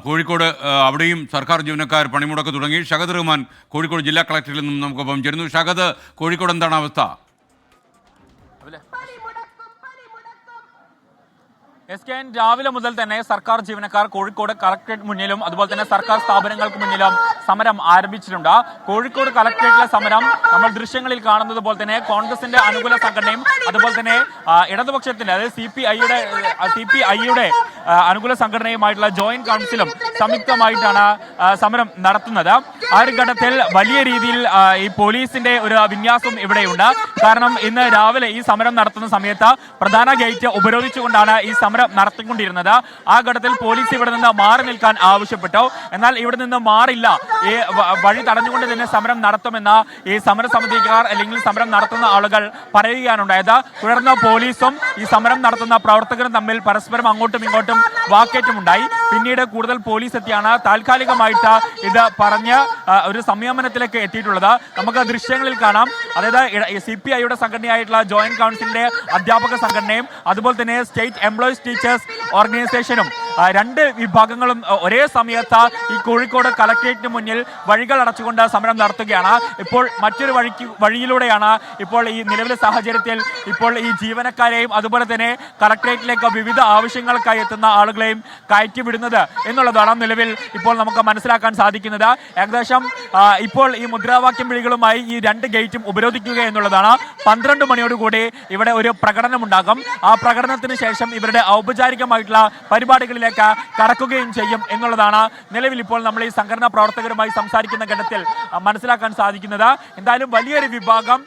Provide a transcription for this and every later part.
കോഴിക്കോട് അവിടെയും സർക്കാർ ജീവനക്കാർ പണിമുടക്ക് തുടങ്ങി. ഷഹദ് റഹ്മാൻ കോഴിക്കോട് ജില്ലാ കളക്ടറിൽ നിന്നും നമുക്കൊപ്പം ചേരുന്നു. ഷഹദ്, കോഴിക്കോട് എന്താണ് അവസ്ഥ? രാവിലെ മുതൽ തന്നെ സർക്കാർ ജീവനക്കാർ കോഴിക്കോട് കളക്ടറേറ്റ് മുന്നിലും അതുപോലെ തന്നെ സർക്കാർ സ്ഥാപനങ്ങൾക്ക് മുന്നിലും സമരം ആരംഭിച്ചിട്ടുണ്ട്. കോഴിക്കോട് കളക്ടറേറ്റിലെ സമരം നമ്മൾ ദൃശ്യങ്ങളിൽ കാണുന്നത് പോലെ തന്നെ കോൺഗ്രസിന്റെ അനുകൂല സംഘടനയും അതുപോലെ തന്നെ ഇടതുപക്ഷത്തിന്റെ അതായത് CPI-യുടെ അനുകൂല സംഘടനയുമായിട്ടുള്ള ജോയിന്റ് കൗൺസിലും സംയുക്തമായിട്ടാണ് സമരം നടത്തുന്നത്. ആ ഒരു ഘട്ടത്തിൽ വലിയ രീതിയിൽ ഈ പോലീസിന്റെ ഒരു വിന്യാസം ഇവിടെയുണ്ട്. കാരണം ഇന്ന് രാവിലെ ഈ സമരം നടത്തുന്ന സമയത്ത് പ്രധാന ഗേറ്റ് ഉപരോധിച്ചുകൊണ്ടാണ് ഈ സമരം നടത്തിക്കൊണ്ടിരുന്നത്. ആ ഘട്ടത്തിൽ പോലീസ് ഇവിടെ നിന്ന് മാറി നിൽക്കാൻ ആവശ്യപ്പെട്ടു. എന്നാൽ ഇവിടെ നിന്ന് മാറില്ല, ഈ വഴി തടഞ്ഞുകൊണ്ട് തന്നെ സമരം നടത്തുമെന്ന് ഈ സമരസമിതിക്കാർ അല്ലെങ്കിൽ സമരം നടത്തുന്ന ആളുകൾ പറയുകയാണുണ്ടായത്. തുടർന്ന് പോലീസും ഈ സമരം നടത്തുന്ന പ്രവർത്തകരും തമ്മിൽ പരസ്പരം അങ്ങോട്ടും ഇങ്ങോട്ടും വാക്കേറ്റമുണ്ടായി. പിന്നീട് കൂടുതൽ പോലീസ് എത്തിയാണ് താൽക്കാലികമായിട്ട് ഇത് പറഞ്ഞ് ഒരു സംയമനത്തിലേക്ക് എത്തിയിട്ടുള്ളത്. നമുക്ക് ദൃശ്യങ്ങളിൽ കാണാം. അതായത് CPI-യുടെ സംഘടനയായിട്ടുള്ള ജോയിന്റ് കൗൺസിലിന്റെ അധ്യാപക സംഘടനയും അതുപോലെ തന്നെ സ്റ്റേറ്റ് എംപ്ലോയീസ് ടീച്ചേഴ്സ് ഓർഗനൈസേഷനും രണ്ട് വിഭാഗങ്ങളും ഒരേ സമയത്ത് ഈ കോഴിക്കോട് കളക്ടറേറ്റിന് മുന്നിൽ വഴികൾ അടച്ചുകൊണ്ട് സമരം നടത്തുകയാണ്. ഇപ്പോൾ മറ്റൊരു വഴിയിലൂടെയാണ് ഇപ്പോൾ ഈ നിലവിലെ സാഹചര്യത്തിൽ ഇപ്പോൾ ഈ ജീവനക്കാരെയും അതുപോലെ തന്നെ കളക്ടറേറ്റിലേക്ക് വിവിധ ആവശ്യങ്ങൾക്കായി എത്തുന്ന ആളുകളെയും കയറ്റിവിടുന്നത് എന്നുള്ളതാണ് നിലവിൽ ഇപ്പോൾ നമുക്ക് മനസ്സിലാക്കാൻ സാധിക്കുന്നത്. ഏകദേശം ഇപ്പോൾ ഈ മുദ്രാവാക്യം വിളികളുമായി ഈ രണ്ട് ഗേറ്റും ഉപരോധിക്കുക എന്നുള്ളതാണ്. 12 മണിയോടുകൂടി ഇവിടെ ഒരു പ്രകടനമുണ്ടാകും. ആ പ്രകടനത്തിന് ശേഷം ഇവരുടെ ഔപചാരികമായിട്ടുള്ള പരിപാടികളിലേക്ക് കടക്കുകയും ചെയ്യും എന്നുള്ളതാണ് നിലവിൽ ഇപ്പോൾ നമ്മൾ ഈ സംഘടനാ പ്രവർത്തകരുമായി സംസാരിക്കുന്ന ഘട്ടത്തിൽ മനസ്സിലാക്കാൻ സാധിക്കുന്നത്. എന്തായാലും വലിയൊരു വിഭാഗം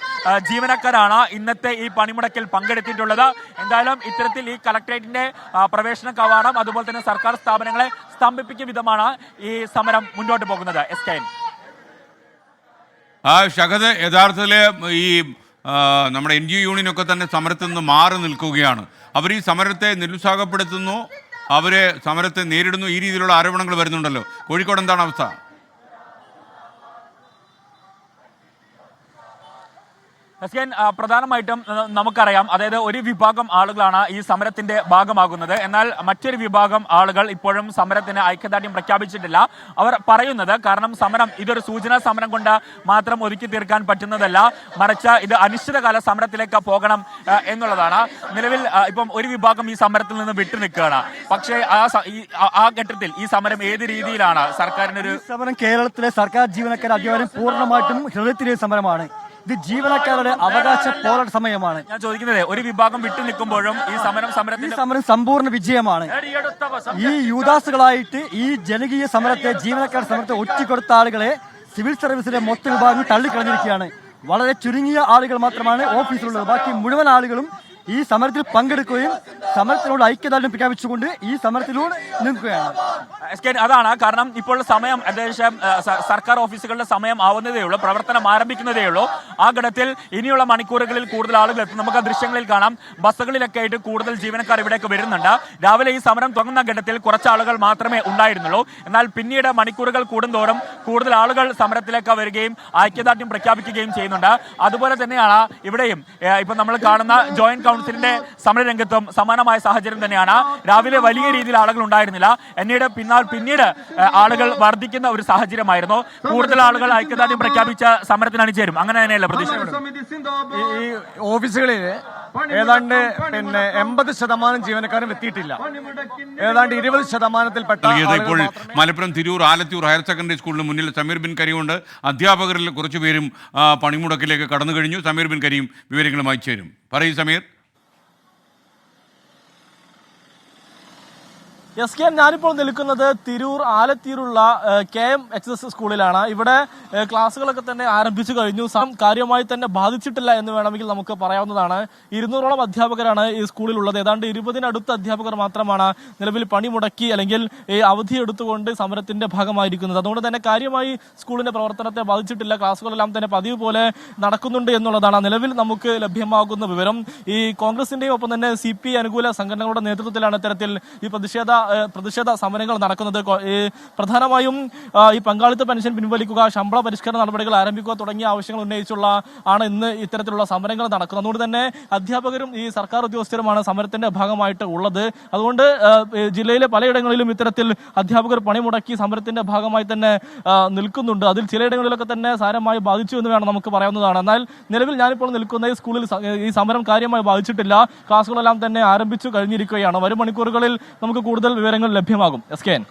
ജീവനക്കാരാണ് ഇന്നത്തെ ഈ പണിമുടക്കിൽ പങ്കെടുത്തിട്ടുള്ളത്. എന്തായാലും ഇത്തരത്തിൽ ഈ കളക്ടറേറ്റിന്റെ പ്രവേശന കവാടം അതുപോലെ തന്നെ സർക്കാർ സ്ഥാപനങ്ങളെ സ്തംഭിപ്പിക്കും വിധമാണ് ഈ സമരം മുന്നോട്ട് പോകുന്നത്. ഷഹദ്, യഥാർത്ഥത്തിൽ ഈ നമ്മുടെ NGO യൂണിയനൊക്കെ തന്നെ സമരത്തിൽ നിന്ന് മാറി നിൽക്കുകയാണ്. അവർ ഈ സമരത്തെ നിരുത്സാഹപ്പെടുത്തുന്നു, അവരെ സമരത്തെ നേരിടുന്നു, ഈ രീതിയിലുള്ള ആരോപണങ്ങൾ വരുന്നുണ്ടല്ലോ. കോഴിക്കോട് എന്താണ് അവസ്ഥ? പ്രധാനമായിട്ടും നമുക്കറിയാം, അതായത് ഒരു വിഭാഗം ആളുകളാണ് ഈ സമരത്തിന്റെ ഭാഗമാകുന്നത്. എന്നാൽ മറ്റൊരു വിഭാഗം ആളുകൾ ഇപ്പോഴും സമരത്തിന് ഐക്യദാർഢ്യം പ്രഖ്യാപിച്ചിട്ടില്ല. അവർ പറയുന്നത് കാരണം സമരം ഇതൊരു സൂചനാ സമരം കൊണ്ട് മാത്രം ഒതുക്കി തീർക്കാൻ പറ്റുന്നതല്ല, മറിച്ച് ഇത് അനിശ്ചിതകാല സമരത്തിലേക്ക് പോകണം എന്നുള്ളതാണ്. നിലവിൽ ഇപ്പം ഒരു വിഭാഗം ഈ സമരത്തിൽ നിന്ന് വിട്ടു നിൽക്കുകയാണ്. പക്ഷേ ആ ഘട്ടത്തിൽ ഈ സമരം ഏത് രീതിയിലാണ് സർക്കാരിനൊരു സമരം? കേരളത്തിലെ സർക്കാർ ജീവനക്കാർ അധികാരം പൂർണ്ണമായിട്ടും ഹൃദയത്തിലെ സമരമാണ്. ഇത് ജീവനക്കാരുടെ അവകാശ പോരാട്ട സമയമാണ്. ഞാൻ ചോദിക്കുന്നത്, ഒരു വിഭാഗം വിട്ടു നിൽക്കുമ്പോഴും ഈ സമരം സമ്പൂർണ്ണ വിജയമാണ്. ഈ യൂദാസുകളായിട്ട് ഈ ജനകീയ സമരത്തെ ജീവനക്കാരുടെ സമരത്തെ ഒറ്റിക്കൊടുത്ത ആളുകളെ സിവിൽ സർവീസിലെ മൊത്ത വിഭാഗം തള്ളിക്കളഞ്ഞിരിക്കുകയാണ്. വളരെ ചുരുങ്ങിയ ആളുകൾ മാത്രമാണ് ഓഫീസിലുള്ളത്. ബാക്കി മുഴുവൻ ആളുകളും ഈ സമരത്തിൽ പങ്കെടുക്കുകയും സമരത്തിനോട് ഐക്യദാർഢ്യം പ്രഖ്യാപിച്ചുകൊണ്ട് ഈ സമരത്തിലൂടെ നിൽക്കുകയാണ്. അതാണ് കാരണം ഇപ്പോൾ സമയം ഏകദേശം സർക്കാർ ഓഫീസുകളുടെ സമയം ആവുന്നതേ ഉള്ളൂ, പ്രവർത്തനം ആരംഭിക്കുന്നതേ ഉള്ളൂ. ആ ഘട്ടത്തിൽ ഇനിയുള്ള മണിക്കൂറുകളിൽ കൂടുതൽ ആളുകൾ എത്തും. നമുക്ക് ദൃശ്യങ്ങളിൽ കാണാം, ബസ്സുകളിലൊക്കെ ആയിട്ട് കൂടുതൽ ജീവനക്കാർ ഇവിടേക്ക് വരുന്നുണ്ട്. രാവിലെ ഈ സമരം തുടങ്ങുന്ന ഘട്ടത്തിൽ കുറച്ച് ആളുകൾ മാത്രമേ ഉണ്ടായിരുന്നുള്ളൂ. എന്നാൽ പിന്നീട് മണിക്കൂറുകൾ കൂടുന്തോറും കൂടുതൽ ആളുകൾ സമരത്തിലേക്ക് വരികയും ഐക്യദാർഢ്യം പ്രഖ്യാപിക്കുകയും ചെയ്യുന്നുണ്ട്. അതുപോലെ തന്നെയാണ് ഇവിടെയും ഇപ്പൊ നമ്മൾ കാണുന്ന ജോയിന്റ് കൗൺസിലിന്റെ സമരരംഗത്തും സമാനമായ സാഹചര്യം തന്നെയാണ്. രാവിലെ വലിയ രീതിയിൽ ആളുകൾ ഉണ്ടായിരുന്നില്ല, പിന്നീട് ആളുകൾ വർദ്ധിക്കുന്ന ഒരു സാഹചര്യമായിരുന്നു. കൂടുതൽ ആളുകൾ ഐക്യദാർഢ്യം പ്രഖ്യാപിച്ച സമരത്തിന് അണിചേരും, അങ്ങനെ തന്നെയല്ല പ്രതീക്ഷ? ഈ ഓഫീസുകളിൽ ഏതാണ്ട് 80% ജീവനക്കാരും എത്തിയിട്ടില്ല. ഏതാണ്ട് 20%-ൽപ്പെട്ട ഇപ്പോൾ മലപ്പുറം തിരൂർ ആലത്തൂർ ഹയർ സെക്കൻഡറി സ്കൂളിന് മുന്നിൽ സമീർ ബിൻ കരീമുണ്ട്. അധ്യാപകരിൽ കുറച്ചുപേരും പണിമുടക്കിലേക്ക് കടന്നു കഴിഞ്ഞു. സമീർ ബിൻ കരീം വിവരങ്ങളുമായി ചേരും. പറയൂ സമീർ. ഞാനിപ്പോൾ നിൽക്കുന്നത് തിരൂർ ആലത്തൂരുള്ള KMHS സ്കൂളിലാണ്. ഇവിടെ ക്ലാസ്സുകളൊക്കെ തന്നെ ആരംഭിച്ചു കഴിഞ്ഞു. കാര്യമായി തന്നെ ബാധിച്ചിട്ടില്ല എന്ന് വേണമെങ്കിൽ നമുക്ക് പറയാവുന്നതാണ്. 200ഓളം അധ്യാപകരാണ് ഈ സ്കൂളിലുള്ളത്. ഏതാണ്ട് 20-നടുത്ത അധ്യാപകർ മാത്രമാണ് നിലവിൽ പണിമുടക്കി അല്ലെങ്കിൽ അവധി എടുത്തുകൊണ്ട് സമരത്തിന്റെ ഭാഗമായിരിക്കുന്നത്. അതുകൊണ്ട് തന്നെ കാര്യമായി സ്കൂളിന്റെ പ്രവർത്തനത്തെ ബാധിച്ചിട്ടില്ല. ക്ലാസ്സുകളെല്ലാം തന്നെ പതിവ് പോലെ നടക്കുന്നുണ്ട് എന്നുള്ളതാണ് നിലവിൽ നമുക്ക് ലഭ്യമാകുന്ന വിവരം. ഈ കോൺഗ്രസിന്റെയും ഒപ്പം തന്നെ CPI അനുകൂല സംഘടനകളുടെ നേതൃത്വത്തിലാണ് ഇത്തരത്തിൽ ഈ പ്രതിഷേധ പ്രതിഷേധ സമരങ്ങൾ നടക്കുന്നത്. പ്രധാനമായും ഈ പങ്കാളിത്ത പെൻഷൻ പിൻവലിക്കുക, ശമ്പള പരിഷ്കരണ നടപടികൾ ആരംഭിക്കുക തുടങ്ങിയ ആവശ്യങ്ങൾ ഉന്നയിച്ചുള്ള ആണ് ഇന്ന് ഇത്തരത്തിലുള്ള സമരങ്ങൾ നടക്കുന്നത്. അതുകൊണ്ട് തന്നെ അധ്യാപകരും ഈ സർക്കാർ ഉദ്യോഗസ്ഥരുമാണ് സമരത്തിന്റെ ഭാഗമായിട്ട് ഉള്ളത്. അതുകൊണ്ട് ജില്ലയിലെ പലയിടങ്ങളിലും ഇത്തരത്തിൽ അധ്യാപകർ പണിമുടക്കി സമരത്തിന്റെ ഭാഗമായി തന്നെ നിൽക്കുന്നുണ്ട്. അതിൽ ചിലയിടങ്ങളിലൊക്കെ തന്നെ സാരമായി ബാധിച്ചു എന്ന് വേണം നമുക്ക് പറയാവുന്നതാണ്. എന്നാൽ നിലവിൽ ഞാനിപ്പോൾ നിൽക്കുന്ന ഈ സ്കൂളിൽ ഈ സമരം കാര്യമായി ബാധിച്ചിട്ടില്ല. ക്ലാസുകളെല്ലാം തന്നെ ആരംഭിച്ചു കഴിഞ്ഞിരിക്കുകയാണ്. വരും മണിക്കൂറുകളിൽ നമുക്ക് കൂടുതൽ വിവരങ്ങൾ ലഭ്യമാകും. SKN.